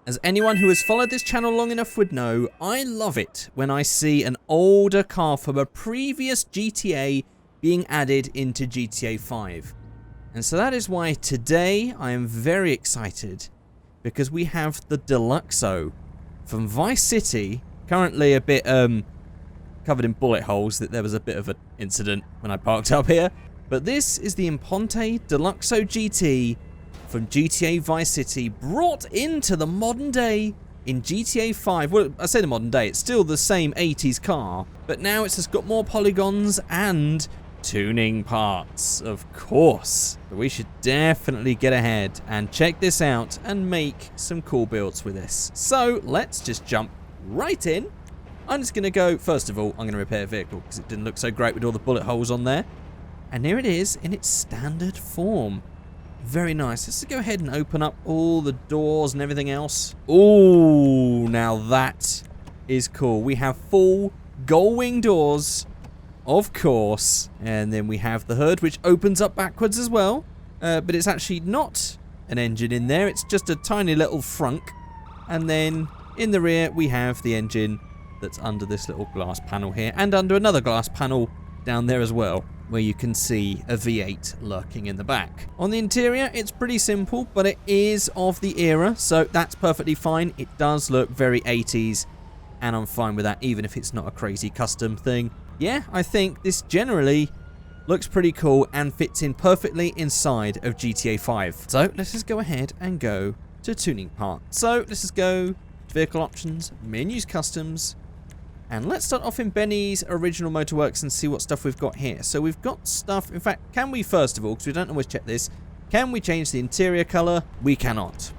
As anyone who has followed this channel long enough would know, I love it when I see an older car from a previous GTA being added into GTA 5. And so that is why today I am very excited, because we have the Deluxo from Vice City, currently a bit covered in bullet holes. That there was a bit of an incident when I parked up here. But this is the Imponte Deluxo GT from GTA Vice City, brought into the modern day in GTA 5. Well, I say the modern day, it's still the same 80s car, but now it's just got more polygons and tuning parts, of course. But we should definitely get ahead and check this out and make some cool builds with this. So let's just jump right in. I'm just going to go, first of all, I'm going to repair a vehicle because it didn't look so great with all the bullet holes on there. And here it is in its standard form. Very nice. Let's go ahead and open up all the doors and everything else. Oh, now that is cool. We have full gull wing doors, of course. And then we have the hood, which opens up backwards as well. But it's actually not an engine in there. It's just a tiny little frunk. And then in the rear, we have the engine that's under this little glass panel here. And under another glass panel down there as well, where you can see a V8 lurking in the back. On the interior, it's pretty simple, but it is of the era, so that's perfectly fine. It does look very 80s, and I'm fine with that, even if it's not a crazy custom thing. Yeah, I think this generally looks pretty cool and fits in perfectly inside of GTA 5. So let's just go ahead and go to tuning part. So let's just go vehicle options, menus, customs, and let's start off in Benny's original Motorworks and see what stuff we've got here. So we've got stuff, in fact, can we first of all, because we don't always check this, can we change the interior color? We cannot.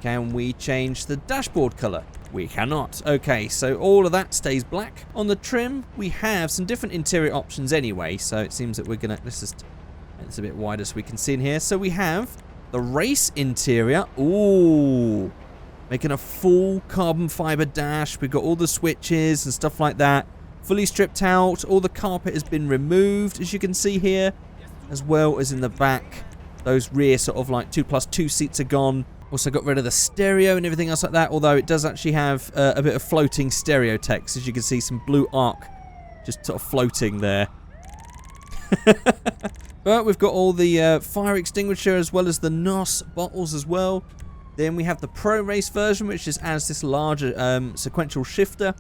Can we change the dashboard color? We cannot. Okay, so all of that stays black. On the trim, we have some different interior options anyway, so it seems that we're gonna, let's just, it's a bit wider so we can see in here. So we have the race interior. Ooh. Making a full carbon fiber dash. We've got all the switches and stuff like that. Fully stripped out. All the carpet has been removed, as you can see here. As well as in the back. Those rear sort of like 2+2 seats are gone. Also got rid of the stereo and everything else like that. Although it does actually have a bit of floating stereo text. As you can see, some blue arc just sort of floating there. But we've got all the fire extinguisher as well as the NOS bottles as well. Then we have the Pro Race version, which just adds this larger sequential shifter.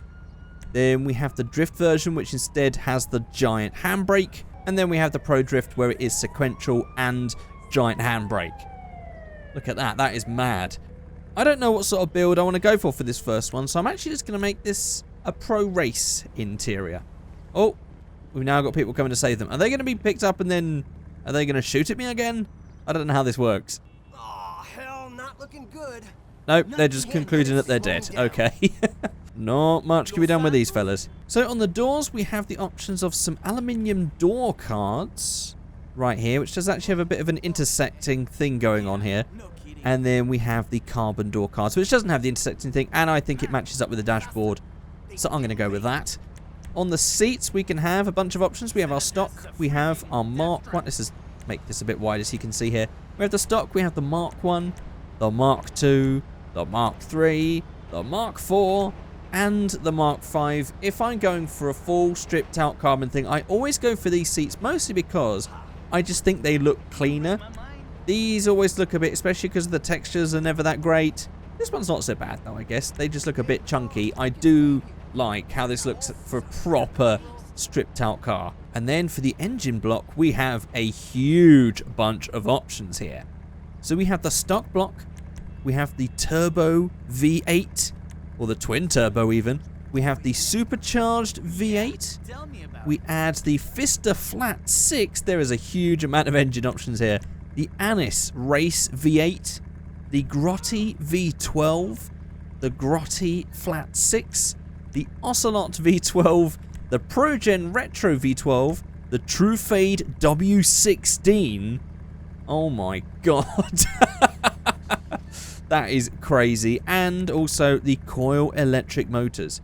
Then we have the Drift version, which instead has the giant handbrake. And then we have the Pro Drift, where it is sequential and giant handbrake. Look at that. That is mad. I don't know what sort of build I want to go for this first one, so I'm actually just going to make this a Pro Race interior. Oh, we've now got people coming to save them. Are they going to be picked up and then are they going to shoot at me again? I don't know how this works. Looking good. Nope, they're just concluding that they're dead. Okay. Not much can be done with these fellas. So on the doors, we have the options of some aluminium door cards right here, which does actually have a bit of an intersecting thing going on here. And then we have the carbon door cards, which doesn't have the intersecting thing, and I think it matches up with the dashboard. So I'm going to go with that. On the seats, we can have a bunch of options. We have our stock, we have our Mark 1. Let's just make this a bit wider so you can see here. We have the stock, we have the Mark 1. The Mark II, the Mark III, the Mark IV, and the Mark V. If I'm going for a full stripped out carbon thing, I always go for these seats, mostly because I just think they look cleaner. These always look a bit, especially because the textures are never that great. This one's not so bad though, I guess. They just look a bit chunky. I do like how this looks for a proper stripped out car. And then for the engine block, we have a huge bunch of options here. So we have the stock block, we have the turbo V8, or the twin turbo even. We have the supercharged V8. We add the Fister Flat 6. There is a huge amount of engine options here. The Anis Race V8, the Grotti V12, the Grotti Flat 6, the Ocelot V12, the ProGen Retro V12, the True Fade W16. Oh my god. That is crazy. And also the coil electric motors.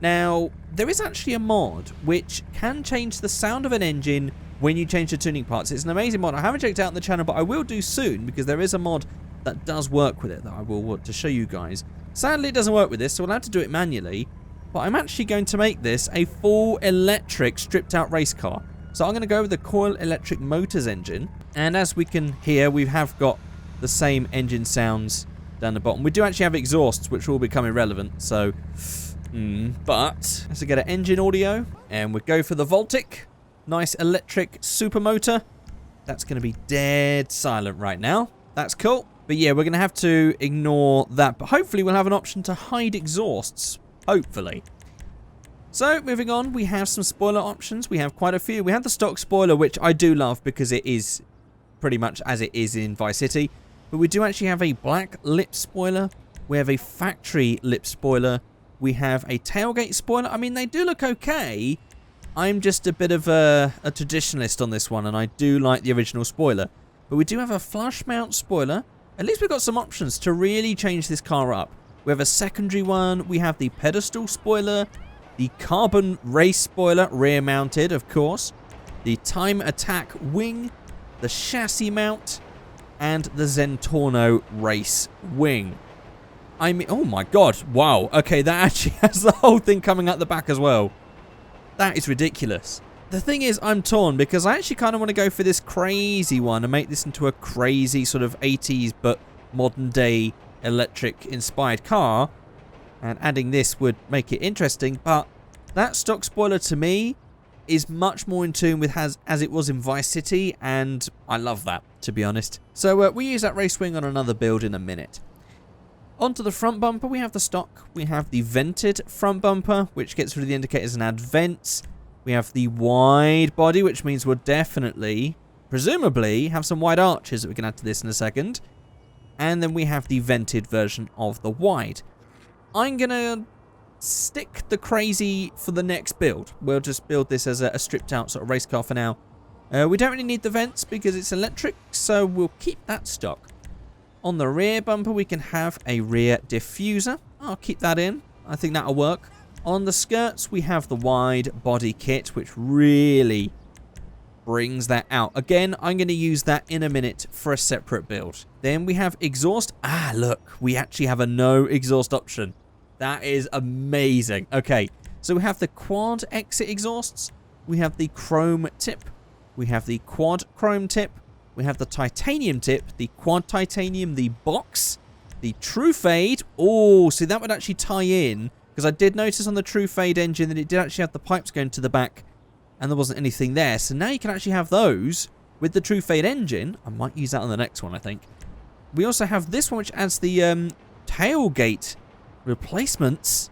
Now, there is actually a mod which can change the sound of an engine when you change the tuning parts. It's an amazing mod. I haven't checked out on the channel, but I will do soon because there is a mod that does work with it that I will want to show you guys. Sadly, it doesn't work with this, so we'll have to do it manually. But I'm actually going to make this a full electric stripped out race car. So I'm going to go with the Coil Electric Motors engine. And as we can hear, we have got the same engine sounds down the bottom. We do actually have exhausts, which will become irrelevant. So, but let's get an engine audio. And we go for the Voltic. Nice electric supermotor. That's going to be dead silent right now. That's cool. But yeah, we're going to have to ignore that. But hopefully we'll have an option to hide exhausts. Hopefully. So, moving on, we have some spoiler options. We have quite a few. We have the stock spoiler, which I do love because it is pretty much as it is in Vice City. But we do actually have a black lip spoiler. We have a factory lip spoiler. We have a tailgate spoiler. I mean, they do look okay. I'm just a bit of a traditionalist on this one, and I do like the original spoiler. But we do have a flush mount spoiler. At least we've got some options to really change this car up. We have a secondary one. We have the pedestal spoiler. The carbon race spoiler, rear mounted, of course. The time attack wing. The chassis mount. And the Zentorno race wing. I mean, oh my god. Wow. Okay, that actually has the whole thing coming out the back as well. That is ridiculous. The thing is, I'm torn because I actually kind of want to go for this crazy one and make this into a crazy sort of 80s but modern day electric inspired car. And adding this would make it interesting, but that stock spoiler to me is much more in tune with as it was in Vice City, and I love that, to be honest. So we use that race wing on another build in a minute. Onto the front bumper, we have the stock. We have the vented front bumper, which gets rid of the indicators and add vents. We have the wide body, which means we'll definitely, presumably, have some wide arches that we can add to this in a second. And then we have the vented version of the wide. I'm going to stick the crazy for the next build. We'll just build this as a stripped out sort of race car for now. We don't really need the vents because it's electric, so we'll keep that stock. On the rear bumper, we can have a rear diffuser. I'll keep that in. I think that'll work. On the skirts, we have the wide body kit, which really brings that out. Again, I'm going to use that in a minute for a separate build. Then we have exhaust. Ah, look, we actually have a no exhaust option. That is amazing. Okay, so we have the quad exit exhausts. We have the chrome tip. We have the quad chrome tip. We have the titanium tip, the quad titanium, the box, the true fade. Oh, see, that would actually tie in, because I did notice on the true fade engine that it did actually have the pipes going to the back, and there wasn't anything there. So now you can actually have those with the true fade engine. I might use that on the next one, I think. We also have this one, which adds the tailgate replacements.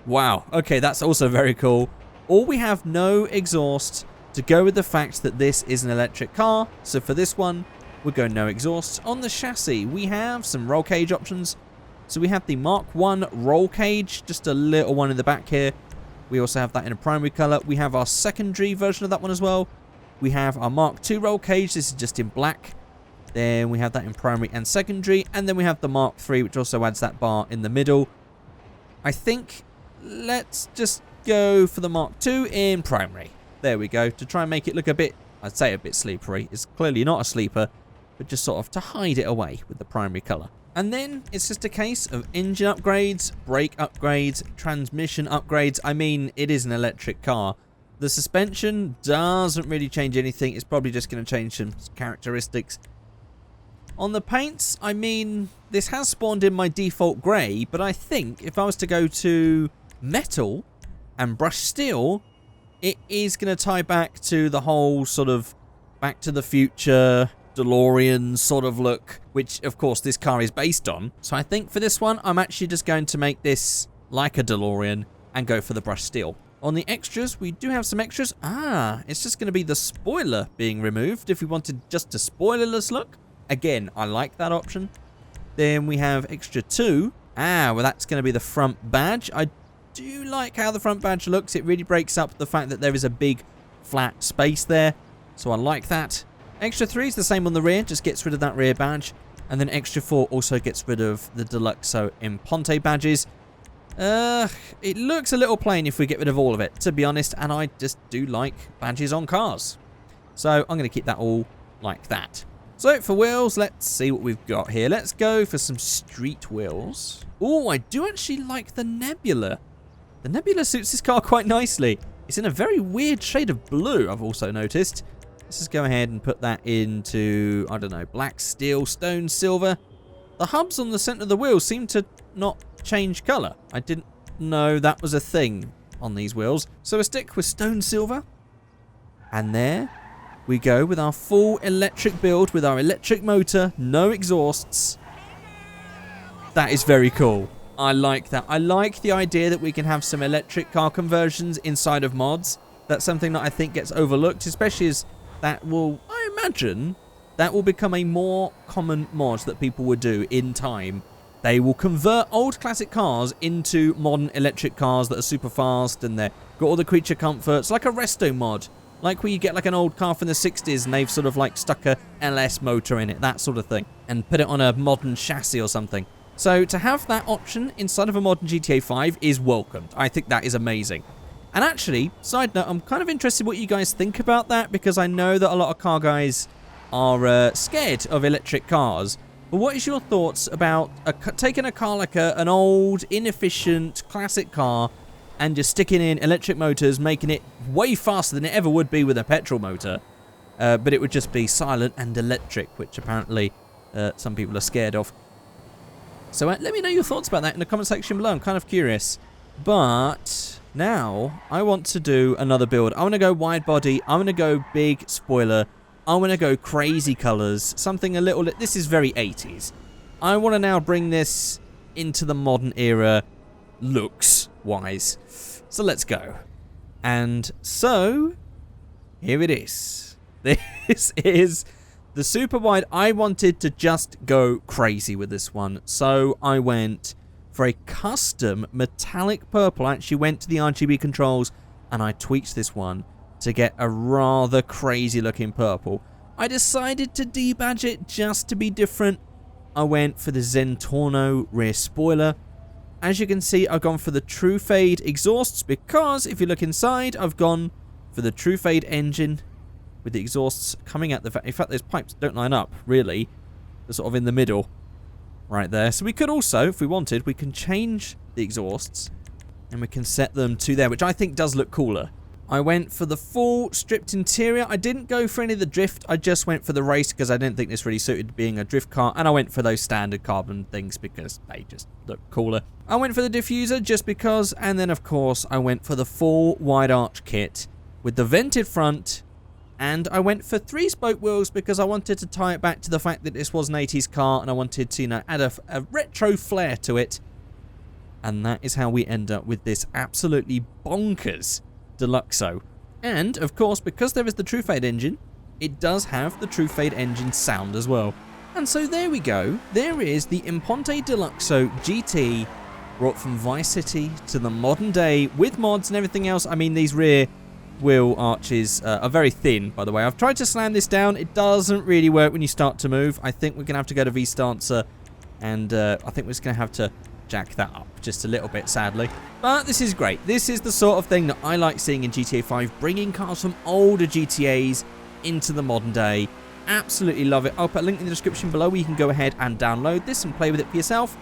Wow. Okay, that's also very cool. Or we have no exhaust to go with the fact that this is an electric car. So for this one, we'll go no exhaust. On the chassis, we have some roll cage options. So we have the Mark 1 roll cage, just a little one in the back here. We also have that in a primary colour. We have our secondary version of that one as well. We have our Mark 2 roll cage. This is just in black. Then we have that in primary and secondary. And then we have the Mark 3, which also adds that bar in the middle. I think let's just go for the Mark 2 in primary. There we go. To try and make it look a bit, I'd say a bit sleepery. It's clearly not a sleeper, but just sort of to hide it away with the primary colour. And then it's just a case of engine upgrades, brake upgrades, transmission upgrades. I mean, it is an electric car. The suspension doesn't really change anything. It's probably just going to change some characteristics. On the paints, I mean, this has spawned in my default grey, but I think if I was to go to metal and brushed steel, it is going to tie back to the whole sort of Back to the Future DeLorean sort of look, which of course this car is based on. So I think for this one, I'm actually just going to make this like a DeLorean and go for the brushed steel. On the extras, we do have some extras. Ah, it's just going to be the spoiler being removed if we wanted just a spoilerless look. Again, I like that option. Then we have extra 2. Ah, well, that's going to be the front badge. I do like how the front badge looks. It really breaks up the fact that there is a big flat space there. So I like that. Extra 3 is the same on the rear, just gets rid of that rear badge. And then extra 4 also gets rid of the Deluxo Imponte badges. It looks a little plain if we get rid of all of it, to be honest. And I just do like badges on cars. So I'm going to keep that all like that. So for wheels, let's see what we've got here. Let's go for some street wheels. Oh, I do actually like the Nebula. The Nebula suits this car quite nicely. It's in a very weird shade of blue, I've also noticed. Let's just go ahead and put that into, I don't know, black, steel, stone, silver. The hubs on the center of the wheels seem to not change color. I didn't know that was a thing on these wheels. So we'll stick with stone silver. And there we go with our full electric build with our electric motor, no exhausts. That is very cool. I like that. I like the idea that we can have some electric car conversions inside of mods. That's something that I think gets overlooked, especially as that will, I imagine, that will become a more common mod that people would do in time. They will convert old classic cars into modern electric cars that are super fast and they've got all the creature comforts, like a resto mod. Like where you get like an old car from the 60s and they've sort of like stuck a LS motor in it, that sort of thing, and put it on a modern chassis or something. So to have that option inside of a modern GTA 5 is welcomed. I think that is amazing. And actually, side note, I'm kind of interested what you guys think about that, because I know that a lot of car guys are scared of electric cars. But what is your thoughts about taking a car like an old, inefficient, classic car and just sticking in electric motors, making it way faster than it ever would be with a petrol motor, but it would just be silent and electric, which apparently some people are scared of. So let me know your thoughts about that in the comment section below. I'm kind of curious. But now I want to do another build. I want to go wide body. I want to go big spoiler. I want to go crazy colors. Something a little... This is very 80s. I want to now bring this into the modern era looks-wise. So let's go. And so, here it is. This is the super wide. I wanted to just go crazy with this one. So I went for a custom metallic purple. I actually went to the RGB controls and I tweaked this one to get a rather crazy looking purple. I decided to debadge it just to be different. I went for the Zentorno rear spoiler. As you can see, I've gone for the True Fade exhausts because if you look inside, I've gone for the True Fade engine with the exhausts coming out the... In fact, those pipes don't line up, really. They're sort of in the middle right there. So we could also, if we wanted, we can change the exhausts and we can set them to there, which I think does look cooler. I went for the full stripped interior. I didn't go for any of the drift. I just went for the race because I didn't think this really suited being a drift car. And I went for those standard carbon things because they just look cooler. I went for the diffuser just because. And then, of course, I went for the full wide arch kit with the vented front. And I went for 3-spoke wheels because I wanted to tie it back to the fact that this was an 80s car. And I wanted to, you know, add a retro flair to it. And that is how we end up with this absolutely bonkers Deluxo. And, of course, because there is the True Fade engine, it does have the True Fade engine sound as well. And so there we go. There is the Imponte Deluxo GT brought from Vice City to the modern day with mods and everything else. I mean, these rear wheel arches are very thin, by the way. I've tried to slam this down. It doesn't really work when you start to move. I think we're going to have to go to V-Stancer, and I think we're just going to have to jack that up just a little bit, sadly. But this is great. This is the sort of thing that I like seeing in GTA 5, bringing cars from older GTAs into the modern day. Absolutely love it. I'll put a link in the description below where you can go ahead and download this and play with it for yourself.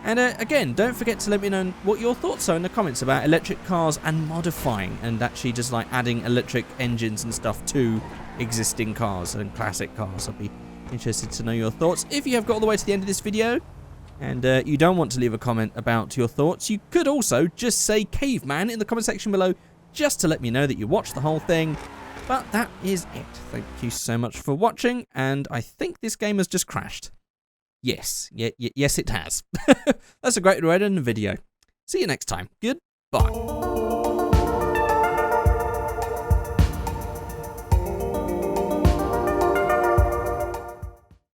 And again, don't forget to let me know what your thoughts are in the comments about electric cars and modifying and actually just like adding electric engines and stuff to existing cars and classic cars. I'd be interested to know your thoughts. If you have got all the way to the end of this video and you don't want to leave a comment about your thoughts, you could also just say caveman in the comment section below just to let me know that you watched the whole thing. But that is it. Thank you so much for watching, and I think this game has just crashed. Yes, yes it has. That's a great way to end the video. See you next time. Goodbye.